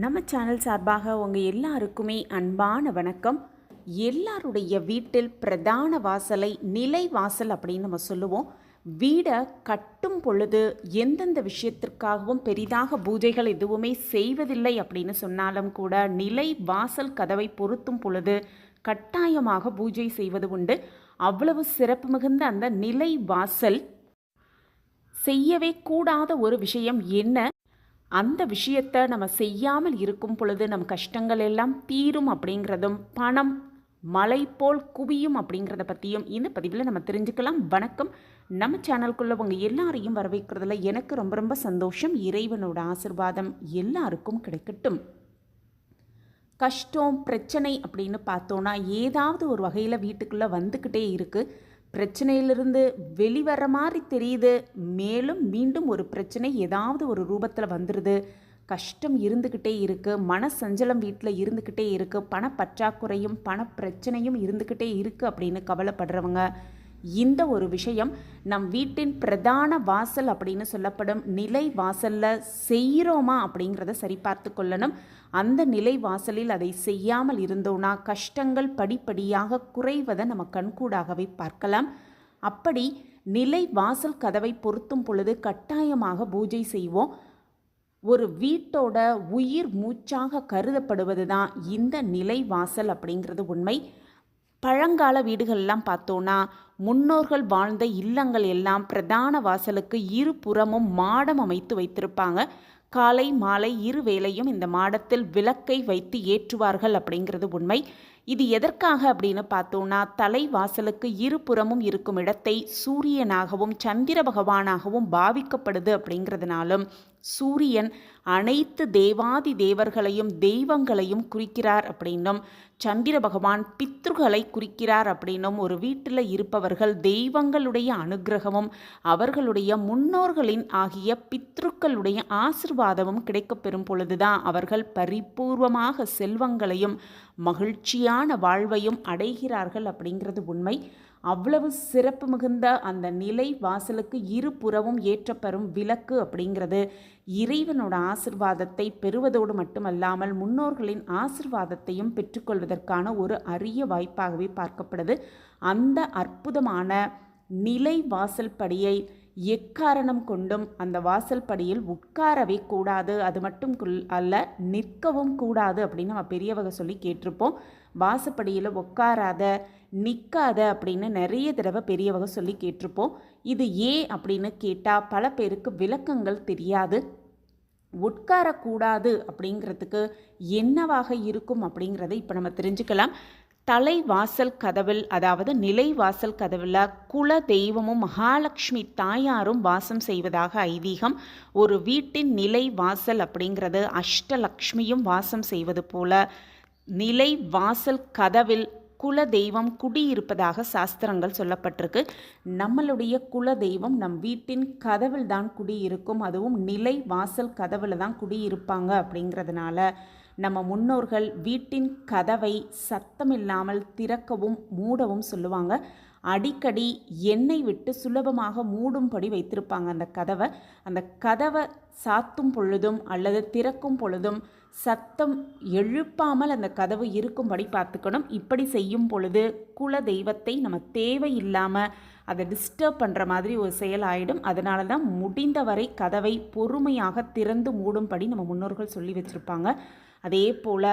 நம்ம சேனல் சார்பாக உங்கள் எல்லாருக்குமே அன்பான வணக்கம். எல்லாருடைய வீட்டில் பிரதான வாசலை நிலை வாசல் அப்படின்னு நம்ம சொல்லுவோம். வீடை கட்டும் பொழுது எந்தெந்த விஷயத்திற்காகவும் பெரிதாக பூஜைகள் எதுவுமே செய்வதில்லை அப்படின்னு சொன்னாலும் கூட நிலை வாசல் கதவை பொருத்தும் பொழுது கட்டாயமாக பூஜை செய்வது உண்டு. அவ்வளவு சிறப்பு மிகுந்த அந்த நிலை வாசல் செய்யவே கூடாத ஒரு விஷயம் என்ன, அந்த விஷயத்தை நம்ம செய்யாமல் இருக்கும் பொழுது நம் கஷ்டங்கள் எல்லாம் தீரும் அப்படிங்கிறதும் பணம் மலை போல் குவியும் அப்படிங்கிறத பற்றியும் இந்த பதிவில் நம்ம தெரிஞ்சுக்கலாம். வணக்கம். நம்ம சேனலுக்குள்ளே உங்கள் எல்லாரையும் வரவேற்கிறதுல எனக்கு ரொம்ப ரொம்ப சந்தோஷம். இறைவனோட ஆசிர்வாதம் எல்லாருக்கும் கிடைக்கட்டும். கஷ்டம் பிரச்சனை அப்படின்னு பார்த்தோன்னா ஏதாவது ஒரு வகையில் வீட்டுக்குள்ளே வந்துக்கிட்டே இருக்குது. பிரச்சனையிலிருந்து வெளிவர மாதிரி தெரியுது, மேலும் மீண்டும் ஒரு பிரச்சனை ஏதாவது ஒரு ரூபத்தில் வந்துடுது. கஷ்டம் இருந்துக்கிட்டே இருக்குது, மனசஞ்சலம் வீட்டில் இருந்துக்கிட்டே இருக்குது, பணப்பற்றாக்குறையும் பணப்பிரச்சனையும் இருந்துக்கிட்டே இருக்குது அப்படின்னு கவலைப்படுறவங்க இந்த ஒரு விஷயம் நம் வீட்டின் பிரதான வாசல் அப்படின்னு சொல்லப்படும் நிலை வாசலில் செய்கிறோமா அப்படிங்கிறத சரிபார்த்து கொள்ளணும். அந்த நிலை வாசலில் அதை செய்யாமல் இருந்தோன்னா கஷ்டங்கள் படிப்படியாக குறைவதை நம்ம கண்கூடாகவே பார்க்கலாம். அப்படி நிலை வாசல் கதவை பொருத்தும் பொழுது கட்டாயமாக பூஜை செய்வோம். ஒரு வீட்டோட உயிர் மூச்சாக கருதப்படுவது தான் இந்த நிலை வாசல் அப்படிங்கிறது உண்மை. பழங்கால வீடுகள்லாம் பார்த்தோன்னா முன்னோர்கள் வாழ்ந்த இல்லங்கள் எல்லாம் பிரதான வாசலுக்கு இருபுறமும் மாடம் அமைத்து வைத்திருப்பாங்க. காலை மாலை இரு வேளையும் இந்த மாடத்தில் விளக்கை வைத்து ஏற்றுவார்கள் அப்படிங்கிறது உண்மை. இது எதற்காக அப்படின்னு பார்த்தோன்னா தலை வாசலுக்கு இருபுறமும் இருக்கும் இடத்தை சூரியனாகவும் சந்திர பகவானாகவும் பாவிக்கப்படுது அப்படிங்கிறதுனாலும் சூரியன் அனைத்து தேவாதி தேவர்களையும் தெய்வங்களையும் குறிக்கிறார் அப்படின்னும் சந்திர பகவான் பித்ருகளை குறிக்கிறார் அப்படின்னும் ஒரு வீட்டில் இருப்பவர்கள் தெய்வங்களுடைய அனுகிரகமும் அவர்களுடைய முன்னோர்களின் ஆகிய பித்ருக்களுடைய ஆசிர்வாதமும் கிடைக்கப்பெறும் பொழுதுதான் அவர்கள் பரிபூர்வமாக செல்வங்களையும் மகிழ்ச்சியான வாழ்வையும் அடைகிறார்கள் அப்படிங்கிறது உண்மை. அவ்வளவு சிறப்பு மிகுந்த அந்த நிலை வாசலுக்கு இருபுறமும் ஏற்றப்பெறும் விளக்கு அப்படிங்கிறது இறைவனோட ஆசிர்வாதத்தை பெறுவதோடு மட்டுமல்லாமல் முன்னோர்களின் ஆசிர்வாதத்தையும் பெற்றுக்கொள்வதற்கான ஒரு அரிய வாய்ப்பாகவே பார்க்கப்படுது. அந்த அற்புதமான நிலை வாசல் படியை எக்காரணம் கொண்டும் அந்த வாசல் படியில் உட்காரவே கூடாது, அது மட்டும் அல்ல நிற்கவும் கூடாது அப்படின்னு நம்ம பெரியவங்க சொல்லி கேட்டிருப்போம். வாசப்படியில் உட்காராத நிற்காத அப்படின்னு நிறைய தடவை பெரியவங்க சொல்லி கேட்டிருப்போம். இது ஏன் அப்படின்னு கேட்டால் பல பேருக்கு விளக்கங்கள் தெரியாது. உட்காரக்கூடாது அப்படிங்கிறதுக்கு என்னவாக இருக்கும் அப்படிங்கிறத இப்போ நம்ம தெரிஞ்சுக்கலாம். தலை வாசல் கதவில், அதாவது நிலை வாசல் கதவில் குல தெய்வமும் மகாலட்சுமி தாயாரும் வாசம் செய்வதாக ஐதீகம். ஒரு வீட்டின் நிலை வாசல் அப்படிங்கிறது அஷ்டலக்ஷ்மியும் வாசம் செய்வது போல நிலை வாசல் கதவில் குல தெய்வம் குடியிருப்பதாக சாஸ்திரங்கள் சொல்லப்பட்டிருக்கு. நம்மளுடைய குல தெய்வம் நம் வீட்டின் கதவில் தான் குடியிருக்கும், அதுவும் நிலை வாசல் கதவில் தான் குடியிருப்பாங்க. அப்படிங்கிறதுனால நம்ம முன்னோர்கள் வீட்டின் கதவை சத்தமில்லாமல் திறக்கவும் மூடவும் சொல்லுவாங்க. அடிக்கடி எண்ணெய் விட்டு சுலபமாக மூடும்படி வைத்திருப்பாங்க அந்த கதவை சாத்தும் பொழுதும் அல்லது திறக்கும் பொழுதும் சத்தம் எழுப்பாமல் அந்த கதவு இருக்கும்படி பார்த்துக்கணும். இப்படி செய்யும் பொழுது குல தெய்வத்தை நம்ம தேவையில்லாமல் அதை டிஸ்டர்ப் பண்ணுற மாதிரி ஒரு செயல் ஆகிடும். அதனால தான் முடிந்தவரை கதவை பொறுமையாக திறந்து மூடும்படி நம்ம முன்னோர்கள் சொல்லி வச்சுருப்பாங்க. அதே போல்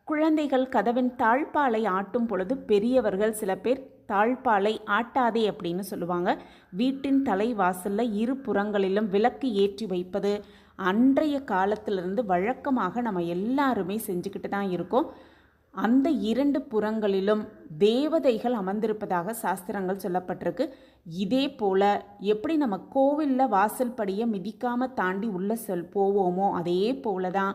குழந்தைகள் கதவின் தாழ்பாலை ஆட்டும் பொழுது பெரியவர்கள் சில பேர் தாழ்பாலை ஆட்டாதே அப்படின்னு சொல்லுவாங்க. வீட்டின் தலைவாசலில் இரு புறங்களிலும் விளக்கு ஏற்றி வைப்பது அன்றைய காலத்திலிருந்து வழக்கமாக நம்ம எல்லாருமே செஞ்சுக்கிட்டு தான் இருக்கோம். அந்த இரண்டு புறங்களிலும் தேவதைகள் அமர்ந்திருப்பதாக சாஸ்திரங்கள் சொல்லப்பட்டிருக்கு. இதே போல் எப்படி நம்ம கோவிலில் வாசல் படியை மிதிக்காமல் தாண்டி உள்ளே போவோமோ அதே போல தான்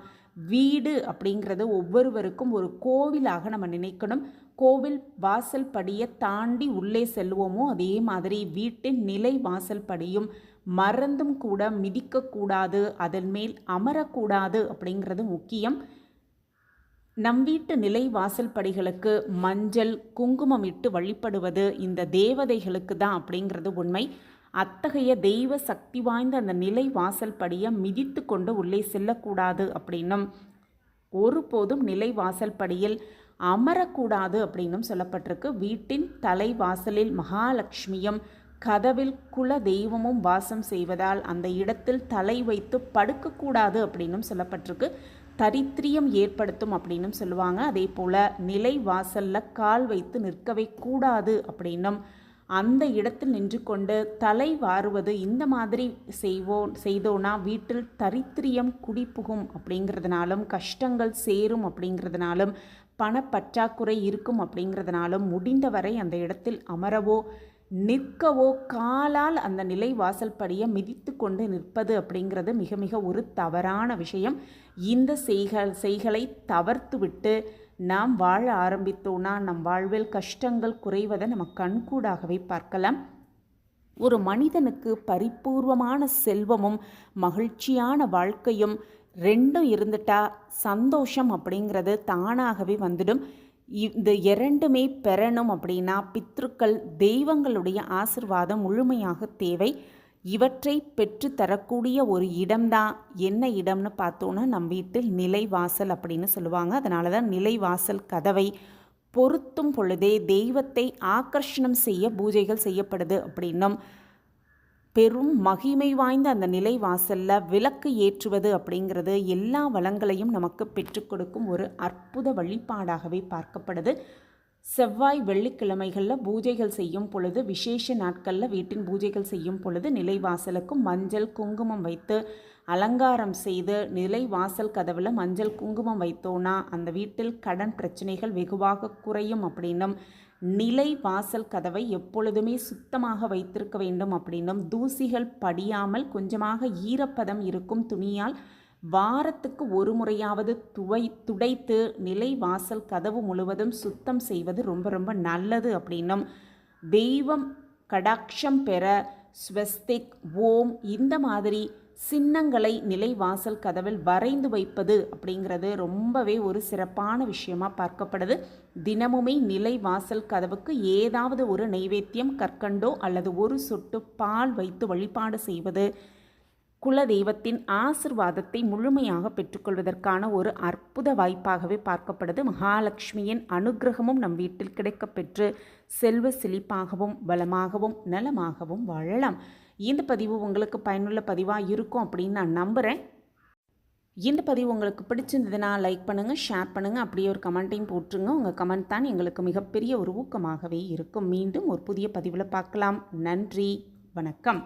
வீடு அப்படிங்கிறது ஒவ்வொருவருக்கும் ஒரு கோவிலாக நம்ம நினைக்கணும். கோவில் வாசல் படியை தாண்டி உள்ளே செல்வோமோ அதே மாதிரி வீட்டின் நிலை வாசல் படியும் மறந்தும் கூட மிதிக்கக்கூடாது, அதன் மேல் அமரக்கூடாது அப்படிங்கிறது முக்கியம். நம் வீட்டு நிலை வாசல் படிகளுக்கு மஞ்சள் குங்குமம் இட்டு வழிபடுவது இந்த தேவதைகளுக்கு தான் அப்படிங்கிறது உண்மை. அத்தகைய தெய்வ சக்தி வாய்ந்த அந்த நிலை வாசல் படியை மிதித்து கொண்டு உள்ளே செல்லக்கூடாது அப்படின்னும் ஒருபோதும் நிலைவாசல் படியில் அமரக்கூடாது அப்படின்னும் சொல்லப்பட்டிருக்கு. வீட்டின் தலைவாசலில் மகாலட்சுமியும் கதவில் குல தெய்வமும் வாசம் செய்வதால் அந்த இடத்தில் தலை வைத்து படுக்கக்கூடாது அப்படின்னும் சொல்லப்பட்டிருக்கு. தரித்திரியம் ஏற்படுத்தும் அப்படின்னும் சொல்லுவாங்க. அதே போல் நிலை வாசலில் கால் வைத்து நிற்கவே கூடாது அப்படின்னும், அந்த இடத்தில் நின்று கொண்டு தலை வாருவது இந்த மாதிரி செய்தோன்னா வீட்டில் தரித்திரியம் குடிபுகும் அப்படிங்கிறதுனாலும், கஷ்டங்கள் சேரும் அப்படிங்கிறதுனாலும், பணப்பற்றாக்குறை இருக்கும் அப்படிங்கிறதுனாலும் முடிந்தவரை அந்த இடத்தில் அமரவோ நிற்கவோ காலால் அந்த நிலை வாசல் படியை மிதித்து கொண்டு நிற்பது அப்படிங்கிறது மிக மிக ஒரு தவறான விஷயம். இந்த செய்களை தவிர்த்துவிட்டு நாம் வாழ ஆரம்பித்தோன்னா நம் வாழ்வில் கஷ்டங்கள் குறைவதை நம்ம கண்கூடாகவே பார்க்கலாம். ஒரு மனிதனுக்கு பரிபூர்வமான செல்வமும் மகிழ்ச்சியான வாழ்க்கையும் ரெண்டும் இருந்துட்டா சந்தோஷம் அப்படிங்கிறது தானாகவே வந்துடும். இந்த இரண்டுமே பெறணும் அப்படின்னா பித்ருக்கள் தெய்வங்களுடைய ஆசிர்வாதம் முழுமையாக தேவை. இவற்றை பெற்று தரக்கூடிய ஒரு இடம்தான் என்ன இடம்னு பார்த்தோன்னா நம் வீட்டில் நிலைவாசல் அப்படின்னு சொல்லுவாங்க. அதனால தான் நிலைவாசல் கதவை பொருத்தும் பொழுதே தெய்வத்தை ஆக்கர்ஷணம் செய்ய பூஜைகள் செய்யப்படுது அப்படின்னும், பெரும் மகிமை வாய்ந்த அந்த நிலை வாசலில் விளக்கு ஏற்றுவது அப்படிங்கிறது எல்லா வளங்களையும் நமக்கு பெற்றுக் கொடுக்கும் ஒரு அற்புத வழிபாடாகவே பார்க்கப்படுது. செவ்வாய் வெள்ளிக்கிழமைகளில் பூஜைகள் செய்யும் பொழுது, விசேஷ நாட்களில் வீட்டின் பூஜைகள் செய்யும் பொழுது நிலைவாசலுக்கும் மஞ்சள் குங்குமம் வைத்து அலங்காரம் செய்து நிலைவாசல் கதவில் மஞ்சள் குங்குமம் வைத்தோன்னா அந்த வீட்டில் கடன் பிரச்சனைகள் வெகுவாக குறையும் அப்படின்னும், நிலை வாசல் கதவை எப்பொழுதுமே சுத்தமாக வைத்திருக்க வேண்டும் அப்படின்னும், தூசிகள் படியாமல் கொஞ்சமாக ஈரப்பதம் இருக்கும் துணியால் வாரத்துக்கு ஒரு முறையாவது துடைத்து நிலை வாசல் கதவு முழுவதும் சுத்தம் செய்வது ரொம்ப ரொம்ப நல்லது அப்படின்னும், தெய்வம் கடாட்சம் பெற ஸ்வஸ்திக், ஓம் இந்த மாதிரி சின்னங்களை நிலை வாசல் கதவில் வரைந்து வைப்பது அப்படிங்கிறது ரொம்பவே ஒரு சிறப்பான விஷயமாக பார்க்கப்படுது. தினமுமே நிலை வாசல் கதவுக்கு ஏதாவது ஒரு நைவேத்தியம், கற்கண்டோ அல்லது ஒரு சொட்டு பால் வைத்து வழிபாடு செய்வது குலதெய்வத்தின் ஆசிர்வாதத்தை முழுமையாக பெற்றுக்கொள்வதற்கான ஒரு அற்புத வாய்ப்பாகவே பார்க்கப்படுது. மகாலட்சுமியின் அனுகிரகமும் நம் வீட்டில் கிடைக்கப்பெற்று செல்வ செழிப்பாகவும் வளமாகவும் நலமாகவும் வாழலாம். இந்த பதிவு உங்களுக்கு பயனுள்ள பதிவாக இருக்கும் அப்படின்னு நான் நம்புகிறேன். இந்த பதிவு உங்களுக்கு பிடிச்சிருந்ததுன்னா லைக் பண்ணுங்கள், ஷேர் பண்ணுங்கள், அப்படியே ஒரு கமெண்ட்டையும் போட்டுருங்க. உங்கள் கமெண்ட் தான் எங்களுக்கு மிகப்பெரிய ஒரு ஊக்கமாகவே இருக்கும். மீண்டும் ஒரு புதிய பதிவில் பார்க்கலாம். நன்றி, வணக்கம்.